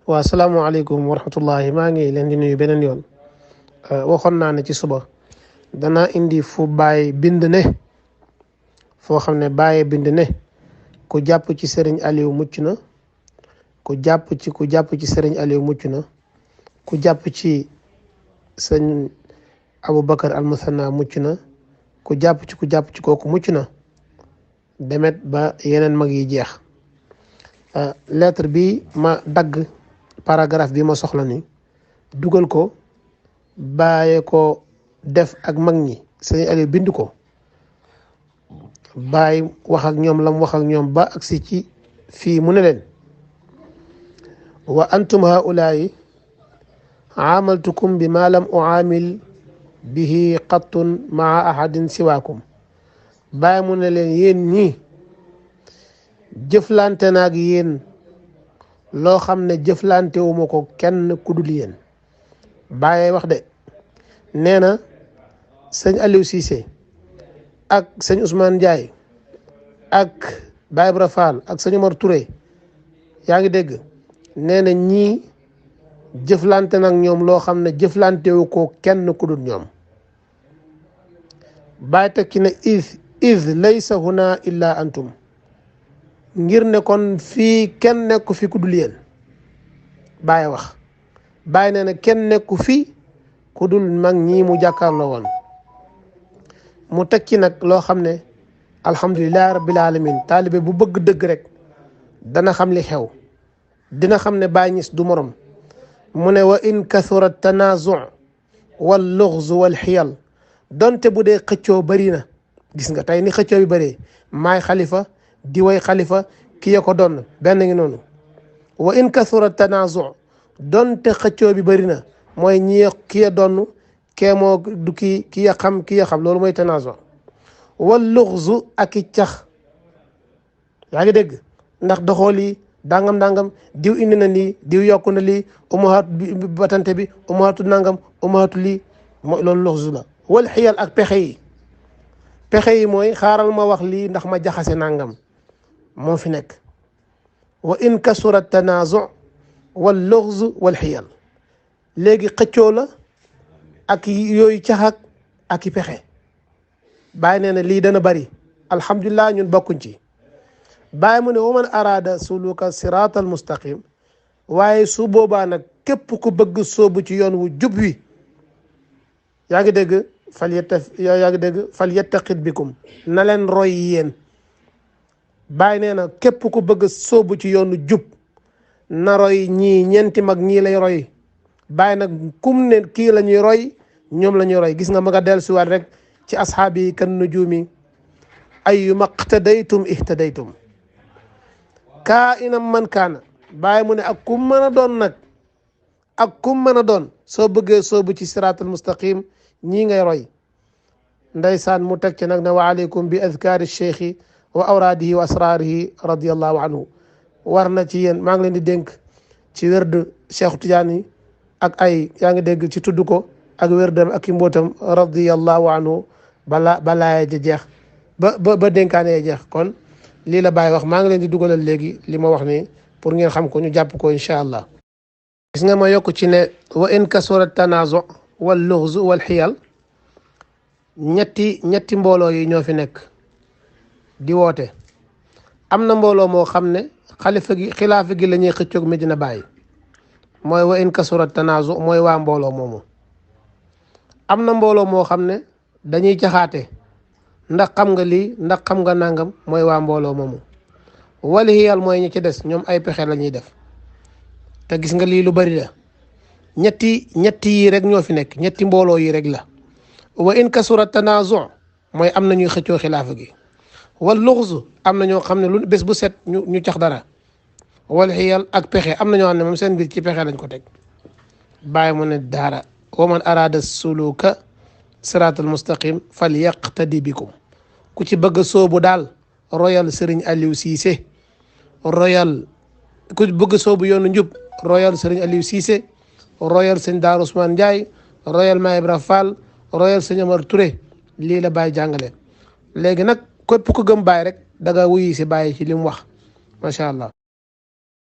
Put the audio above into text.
waa salaamualeykum wa rahmatullahi maa ngi leen di nuyu beneen yoon waxoon naa ne ci suba danaa indi fu Baay bind ne foo xam ne Baay bind ne ku jàpp ci Serigne Aliou mucc na ku jàpp ci Serigne Aliou mucc na ku jàpp ci sëñ Aboubacar Almusanna mucc na ku jàpp ci kooku mucc na demet ba yeneen mag yi jeex lettre bi ma dagg paragraphe bi ma soxla ni dugal ko bàyyee ko def ak mag ñi sëñ Aliou bind ko bàyyi wax ak ñoom lam wax ak ñoom ba agsi ci fii mu ne leen wa antum haulaai aamaltukum bi ma lam uaamil bihi qattun maa ahadin siwaakum bàyyi mu ne leen yéen ñii jëflante naag yéen loo xam ne jëflante wu ma ko kenn ku dul yéen bàyyee wax de nee na sëñ Aliou Cissé ak sëñ Ousmane Ndiaye ak Baye Ibra Fall ak sëñ Omar Touré yaa ngi dégg nee na ñii jëflante nag ñoom loo xam ne jëflante wu ko kenn ku dul ñoom bàyyi teg ci ne iz laysa huna illa antum ngir ne kon fii kenn nekku fi ku dul yéen Baye wax Baye nee na kenn nekku fi ku dul mag ñii mu jàkkaarloo woon mu teg ci nag loo xam ne alhamdulillahi rabbil alamin taalibe bu bëgg dëgg rek dana xam li xew dina xam ne Baye Niass du morom mu ne wa in kathura tanazu wal lughz wal xiyal donte bu dee xëccoo bëri na gis nga tey ni xëccoo bi bëree maay xalifa di way xalifa ki ya ko doon benn ngi noonu wa in kathura tanazu donte xëccoo bi bëri na mooy ñi ki ya doon kee moo du ki ya xam loolu mooy tanazu wal lughzu ak i cax yaa ngi dégg ndax doxoo lii dangam diw indi na lii diw yokku na lii umahaatu batante bi umahaatu nangam umahaatu lii mooy loolu lughzu la wal xiyal ak pexe yi mooy xaaral ma wax lii ndax ma jaxase nangam moo fi nekk wa in kasura tanazu wal lughzu wal xiyal léegi xëccoo la ak yooyu caxak ak i pexe Baay nee na lii dana bari alhamdulilah ñun bokkuñ ci Baay mu ne wa man araada suluka siraatal mustaqim waaye su boobaa nag képp ku bëgg soobu ci yoon wu jub wi yaa ngi dégg fal yattaqit bikum na leen roy yéen Baay nee na képp ku bëgg soobu ci yoonu jub na roy ñii ñeenti mag ñii lay roy Baay nag kum ne kii la ñuy roy ñoom la ñuy roy gis nga ma nga dellu siwaat rek ci asxaabi yi kan nujuumi ayyuma iqtadaytum ihtadaytum kaa inam man kaana Baay mu ne ak kum mën a doon nag ak kum mën a doon soo bëggee soobu ci siraatal mustaqim ñii ngay roy ndeysaan mu teg ci nag ne wa aleykum bi adkaari cheikhi wa awraadihi wa asraarihi radiallahu anhu war na ci yéen maa ngi leen di dénk ci wérd Cheikh Tidiane yi ak ay yaa ngi dégg ci tudd ko ak wérdam ak i mbootam radiallahu anhu balaa ja jeex ba dénkaane jeex kon lii la Baye wax maa ngi leen di dugalal léegi li ma wax ni pour ngeen xam ko ñu jàpp ko incha allah gis nga ma yokk ci ne wa in kasura tanazu wal lughz wal xiyal ñetti mbooloo yi ñoo fi nekk di woote am na mbooloo moo xam ne xilaafa gi la ñuy xëccoog Medina Baye mooy wa in kasura tanazu mooy waa mbooloo moomu am na mbooloo moo xam ne dañuy caxaate ndax xam nga lii ndax xam nga nangam mooy waa mbooloo moomu wal xiyal mooy ñi ci des ñoom ay pexe la ñuy def te gis nga lii lu bari la ñetti yi rek ñoo fi nekk ñetti mbooloo yi rek la wa in kasura tanazu mooy am na ñuy xëccoo xilaafa gi wal lughz am na ñoo xam ne lu bés bu set ñu cax dara wal xiyal ak pexe am na ñoo xam ne moom seen mbir ci pexe lañ ko teg Baay mu ne daara wa man araada suluka siraatal mustaqim fal yaqtadi bikum ku ci bëgg a soobu daal royal Serigne Aliou Cissé royal ku bëgg a soobu yoonu njub royal Serigne Aliou Cissé royal sëñ Daaru Ousmane Ndiaye royal Baye Ibra Fall royal sëñ Omar Touré lii la Baye jàngale léegi nag képp ku gëm Baye rek da nga wuyu si Baye ci li mu wax macha allah.